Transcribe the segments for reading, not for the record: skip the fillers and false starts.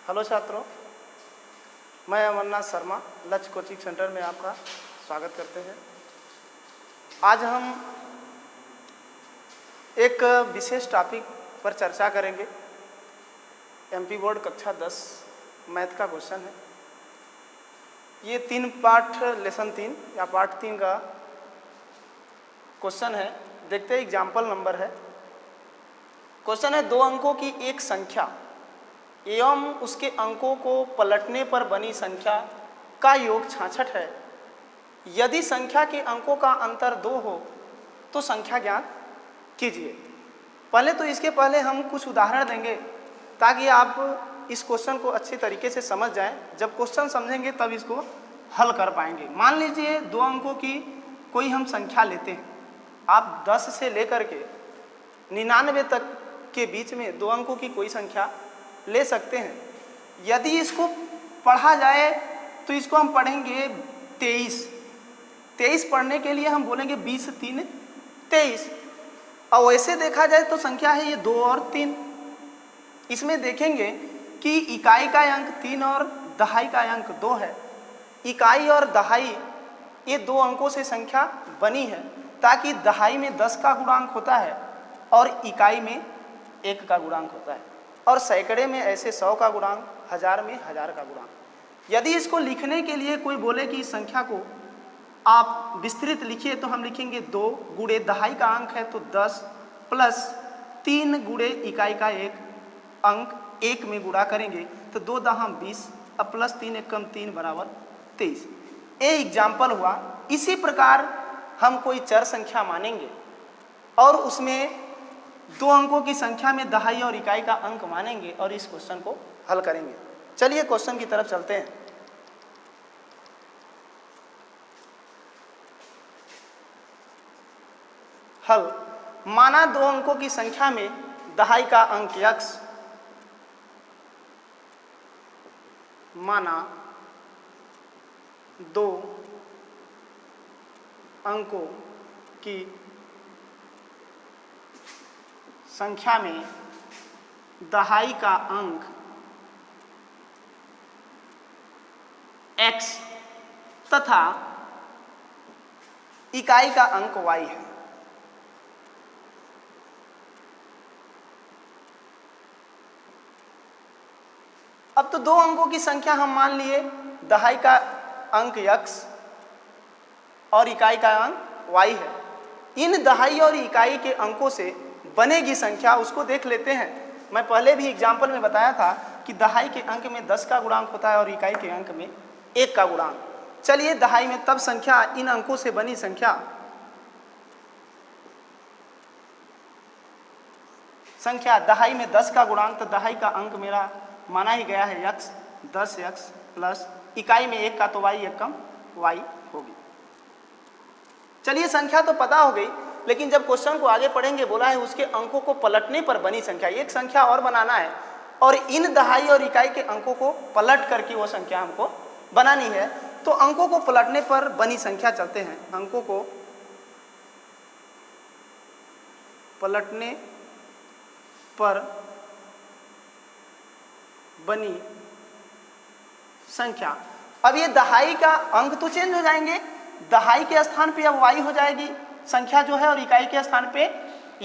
Hello छात्रों, मैं अमरनाथ शर्मा लक्ष्य कोचिंग सेंटर में आपका स्वागत करते हैं। आज हम एक विशेष टॉपिक पर चर्चा करेंगे। एमपी बोर्ड कक्षा 10 मैथ का क्वेश्चन है। ये 3 पार्ट लेसन 3 या पार्ट 3 का क्वेश्चन है। देखते हैं, एग्जाम्पल नंबर है। क्वेश्चन है 2 अंकों की एक संख्या एवं उसके अंकों को पलटने पर बनी संख्या का योग 66 है। यदि संख्या के अंकों का अंतर 2 हो तो संख्या ज्ञात कीजिए। पहले तो इसके पहले हम कुछ उदाहरण देंगे ताकि आप इस क्वेश्चन को अच्छी तरीके से समझ जाएं। जब क्वेश्चन समझेंगे तब इसको हल कर पाएंगे। मान लीजिए 2 अंकों की कोई हम संख्या लेते हैं। आप 10 से लेकर के 99 तक के बीच में 2 अंकों की कोई संख्या ले सकते हैं। यदि इसको पढ़ा जाए तो इसको हम पढ़ेंगे 23 पढ़ने के लिए हम बोलेंगे 20 3 23। और वैसे देखा जाए तो संख्या है ये 2 और 3। इसमें देखेंगे कि इकाई का अंक 3 और दहाई का अंक 2 है। इकाई और दहाई ये 2 अंकों से संख्या बनी है, ताकि दहाई में 10 का गुणांक होता है और इकाई में 1 का गुणांक होता है, और सैकड़े में ऐसे 100 का गुणांक, 1000 में 1000 का गुणांक। यदि इसको लिखने के लिए कोई बोले कि इस संख्या को आप विस्तृत लिखिए तो हम लिखेंगे 2 गुणे दहाई का अंक है तो 10 प्लस 3 गुणे इकाई का 1 अंक 1 में गुणा करेंगे तो 2 दहाम 20 अब प्लस 3 एकम 3 बराबर 23। ये एग्जाम्पल हुआ। इसी प्रकार हम कोई चर संख्या मानेंगे और उसमें 2 अंकों की संख्या में दहाई और इकाई का अंक मानेंगे और इस क्वेश्चन को हल करेंगे। चलिए क्वेश्चन की तरफ चलते हैं। हल। माना 2 अंकों की संख्या में दहाई का अंक x, माना 2 अंकों की संख्या में दहाई का अंक x तथा इकाई का अंक y है। अब तो 2 अंकों की संख्या हम मान लिए, दहाई का अंक x और इकाई का अंक y है। इन दहाई और इकाई के अंकों से बनेगी संख्या, उसको देख लेते हैं। मैं पहले भी एग्जाम्पल में बताया था कि दहाई के अंक में 10 का गुणांक होता है और इकाई के अंक में 1 का गुणांक। चलिए दहाई में तब संख्या, इन अंकों से बनी संख्या दहाई में 10 का गुणांक, तो दहाई का अंक मेरा माना ही गया है x, 10x प्लस इकाई में 1 का तो y एकम y होगी। चलिए संख्या तो पता हो गई, लेकिन जब क्वेश्चन को आगे पढ़ेंगे बोला है उसके अंकों को पलटने पर बनी संख्या। एक संख्या और बनाना है और इन दहाई और इकाई के अंकों को पलट करके वो संख्या हमको बनानी है। तो अंकों को पलटने पर बनी संख्या चलते हैं। अंकों को पलटने पर बनी संख्या। अब ये दहाई का अंक तो चेंज हो जाएंगे, दहाई के स्थान पे अब y हो जाएगी संख्या जो है, और इकाई के स्थान पे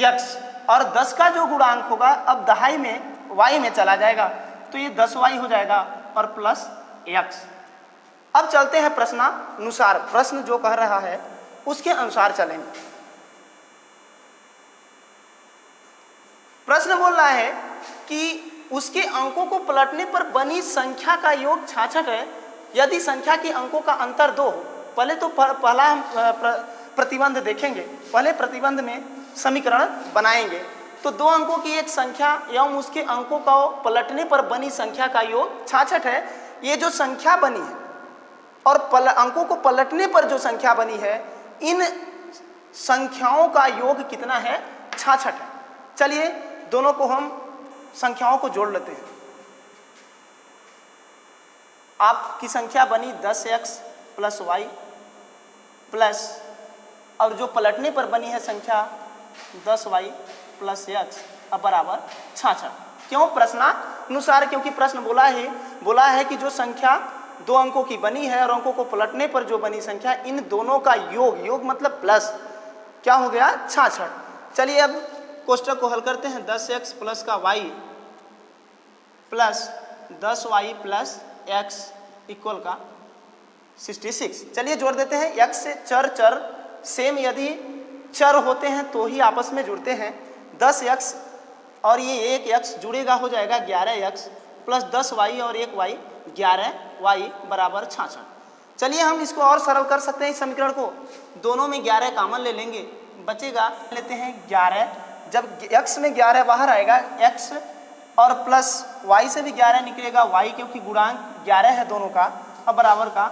x, और 10 का जो गुणांक होगा अब दहाई में y में चला जाएगा तो ये 10y हो जाएगा और प्लस x। अब चलते हैं प्रश्नानुसार। प्रश्न जो कह रहा है उसके अनुसार चलेंगे। प्रश्न बोल रहा है कि उसके अंकों को पलटने पर बनी संख्या का योग 66 है यदि संख्या के अंकों का अंतर 2 हो। पहले तो पहला हम प्रतिबंध देखेंगे। पहले प्रतिबंध में समीकरण बनाएंगे। तो 2 अंकों की एक संख्या एवं उसके अंकों को पलटने पर बनी संख्या का योग 66 है। ये जो संख्या बनी है और अंकों को पलटने पर जो संख्या बनी है, इन संख्याओं का योग कितना है? 66 है। चलिए दोनों को हम संख्याओं को जोड़ लेते हैं। आपकी संख्या बनी 10x प्लस y प्लस, और जो पलटने पर बनी है संख्या 10y प्लस x अब बराबर 66। क्यों? प्रश्नानुसार, क्योंकि प्रश्न बोला है कि जो संख्या 2 अंकों की बनी है और अंकों को पलटने पर जो बनी संख्या, इन दोनों का योग मतलब प्लस क्या हो गया? 66। चलिए अब कोष्टक को हल करते हैं। 10x प्लस का y plus 10y plus x equal का 66। चलिए जोड़ देते हैं। x से चर सेम यदि चर होते हैं तो ही आपस में जुड़ते हैं। 10x और ये 1x जुड़ेगा, हो जाएगा 11x प्लस 10y और 1y 11y बराबर 66। चलिए हम इसको और सरल कर सकते हैं इस समीकरण को। दोनों में 11 कॉमन ले लेंगे, बचेगा, लेते हैं 11। जब x में 11 बाहर आएगा, x और प्लस y से भी 11 निकलेगा, y क्योंकि गुणांक 11 है दोनों का, अब बराबर का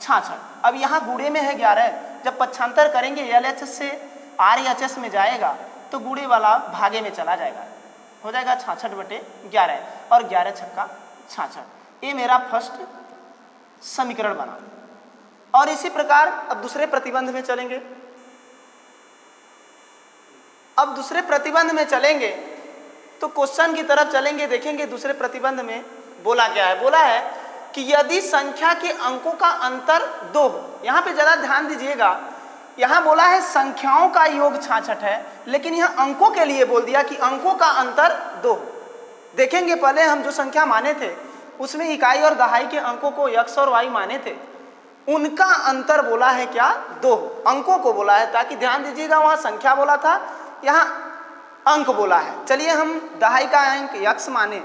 66। अब यहाँ गुणे में है 11, जब पक्षांतर करेंगे LHS से RHS में जाएगा तो गुणे वाला भागे में चला जाएगा, हो जाएगा 66/11 और 11 छक्का 66। ये मेरा फर्स्ट समीकरण बना। और इसी प्रकार अब दूसरे प्रतिबंध में चलेंगे। अब दूसरे प्रतिबंध में चलेंगे तो क्वेश्चन की तरफ चलेंगे, देखेंगे दूसरे प्रतिबंध में बोला क्या है। बोला है कि यदि संख्या के अंकों का अंतर 2 हो, यहाँ पे ज़रा ध्यान दीजिएगा, यहाँ बोला है संख्याओं का योग 66 है, लेकिन यहाँ अंकों के लिए बोल दिया कि अंकों का अंतर 2 हो। देखेंगे पहले हम जो संख्या माने थे उसमें इकाई और दहाई के अंकों को x और y माने थे, उनका अंतर बोला है क्या? 2 हो। अंकों को बोला है, ताकि ध्यान दीजिएगा, वहाँ संख्या बोला था, यहाँ अंक बोला है। चलिए हम दहाई का अंक x माने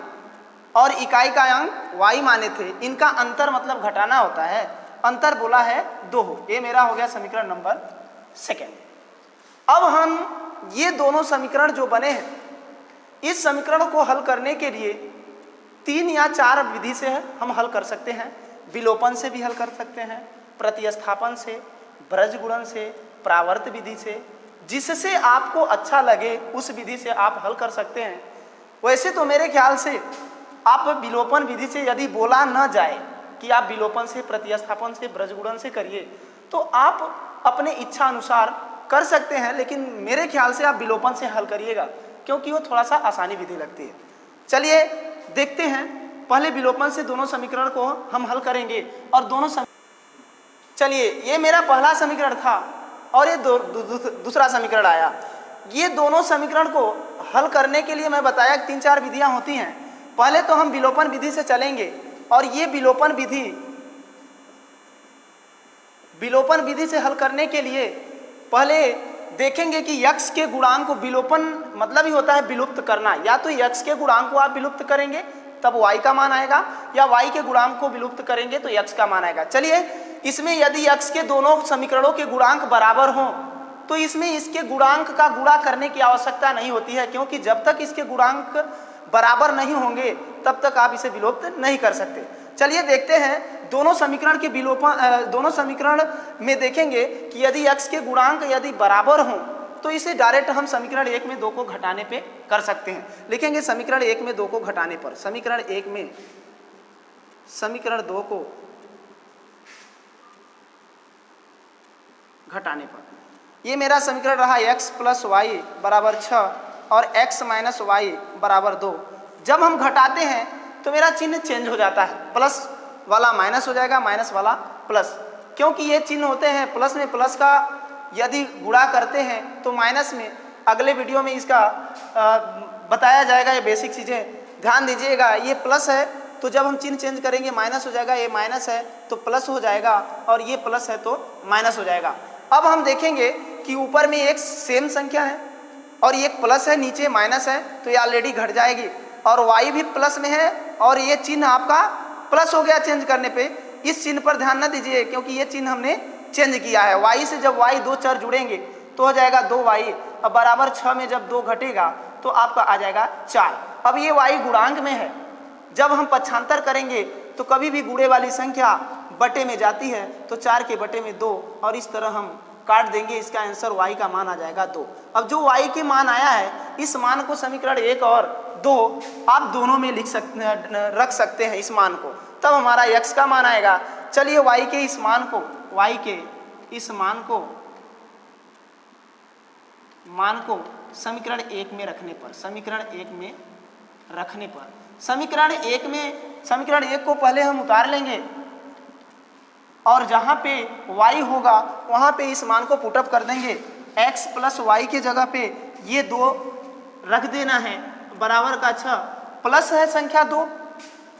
और इकाई का अंक y माने थे, इनका अंतर मतलब घटाना होता है, अंतर बोला है 2 हो। ये मेरा हो गया समीकरण नंबर 2। अब हम ये दोनों समीकरण जो बने हैं, इस समीकरण को हल करने के लिए 3 या 4 विधि से हम हल कर सकते हैं। विलोपन से भी हल कर सकते हैं, प्रतिस्थापन से, ब्रजगुणन से, प्रावर्त विधि से, जिससे आपको अच्छा लगे उस विधि से आप हल कर सकते हैं। वैसे तो मेरे ख्याल से आप विलोपन विधि से, यदि बोला न जाए कि आप विलोपन से, प्रतिस्थापन से, ब्रजगुणन से करिए, तो आप अपने इच्छा अनुसार कर सकते हैं, लेकिन मेरे ख्याल से आप विलोपन से हल करिएगा, क्योंकि वो थोड़ा सा आसानी विधि लगती है। चलिए देखते हैं, पहले विलोपन से दोनों समीकरण को हम हल करेंगे और चलिए ये मेरा पहला समीकरण था और ये दूसरा समीकरण आया। ये दोनों समीकरण को हल करने के लिए मैं बताया 3-4 विधियां होती हैं। पहले तो हम विलोपन विधि से चलेंगे और ये विलोपन विधि से हल करने के लिए पहले देखेंगे कि x के गुणांक को, विलोपन मतलब ही होता है विलुप्त करना, या तो x के गुणांक को आप विलुप्त करेंगे तब y का मान आएगा, या y के गुणांक को विलुप्त करेंगे तो x का मान आएगा। चलिए इसमें यदि x के दोनों समीकरणों के गुणांक बराबर हों तो इसमें इसके गुणांक का गुणा करने की आवश्यकता नहीं होती है, क्योंकि जब तक इसके गुणांक बराबर नहीं होंगे तब तक आप इसे विलोप्त नहीं कर सकते। चलिए देखते हैं दोनों समीकरण के दोनों समीकरण में देखेंगे कि यदि x के गुणांक यदि बराबर हों तो इसे डायरेक्ट हम समीकरण 1 में 2 को घटाने पे कर सकते हैं। लिखेंगे समीकरण 1 में 2 को घटाने पर, समीकरण 1 में समीकरण 2 को घटाने पर ये मेरा समीकरण रहा x प्लस वाई बराबर 6 और x माइनस वाई बराबर 2। जब हम घटाते हैं तो मेरा चिन्ह चेंज हो जाता है, प्लस वाला माइनस हो जाएगा, माइनस वाला प्लस, क्योंकि ये चिन्ह होते हैं प्लस में प्लस का यदि गुणा करते हैं तो माइनस में। अगले वीडियो में इसका बताया जाएगा, ये बेसिक चीज़ें ध्यान दीजिएगा। ये प्लस है तो जब हम चिन्ह चेंज करेंगे माइनस हो जाएगा, ये माइनस है तो प्लस हो जाएगा और ये प्लस है तो माइनस हो जाएगा। अब हम देखेंगे कि ऊपर में एक सेम संख्या है और ये प्लस है, नीचे माइनस है, तो ये ऑलरेडी घट जाएगी, और y भी प्लस में है और ये चिन्ह आपका प्लस हो गया चेंज करने पे। इस चिन्ह पर ध्यान न दीजिए क्योंकि ये चिन्ह हमने चेंज किया है। y से जब y 2 चर जुड़ेंगे तो हो जाएगा 2y, अब बराबर 6 में जब 2 घटेगा तो आपका आ जाएगा 4। अब ये y गुणांक में है, जब हम पक्षांतर करेंगे तो कभी भी गुणे वाली संख्या बटे में जाती है तो 4 के बटे में 2, और इस तरह हम काट देंगे, इसका आंसर y का मान आ जाएगा 2। अब जो y के मान आया है इस मान को समीकरण 1 और 2 आप दोनों में रख सकते हैं इस मान को, तब हमारा x का मान आएगा। चलिए y के इस मान को समीकरण 1 में रखने पर, समीकरण 1 में रखने पर। समीकरण 1 में, समीकरण 1 को पहले हम उतार लेंगे और जहाँ पे y होगा वहाँ पे इस मान को पुटअप कर देंगे। x प्लस वाई के जगह पे ये 2 रख देना है, बराबर का 6, प्लस है संख्या 2।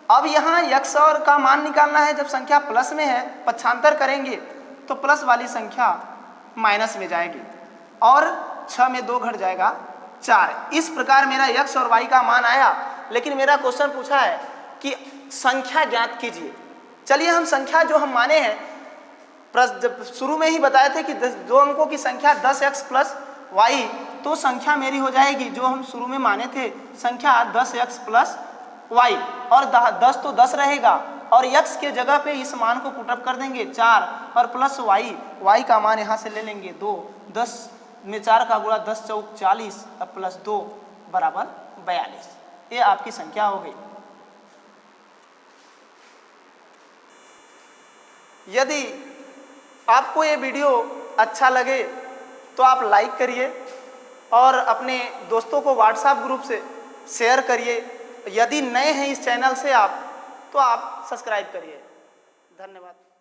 अब यहाँ x और का मान निकालना है। जब संख्या प्लस में है, पक्षांतर करेंगे तो प्लस वाली संख्या माइनस में जाएगी और 6 में 2 घट जाएगा 4। इस प्रकार मेरा x और y का मान आया। लेकिन मेरा क्वेश्चन पूछा है कि संख्या ज्ञात कीजिए। चलिए हम संख्या जो हम माने हैं, जब शुरू में ही बताए थे कि 2 अंकों की संख्या 10x प्लस वाई, तो संख्या मेरी हो जाएगी जो हम शुरू में माने थे संख्या 10x प्लस वाई, और 10 तो 10 रहेगा और x के जगह पे इस मान को पुटअप कर देंगे 4 और प्लस y का मान यहाँ से ले लेंगे 2, 10 में 4 का गुणा 10 चौक 40 और प्लस 2 बराबर 42। ये आपकी संख्या हो गई। यदि आपको ये वीडियो अच्छा लगे तो आप लाइक करिए और अपने दोस्तों को व्हाट्सएप ग्रुप से शेयर करिए। यदि नए हैं इस चैनल से आप, तो आप सब्सक्राइब करिए। धन्यवाद।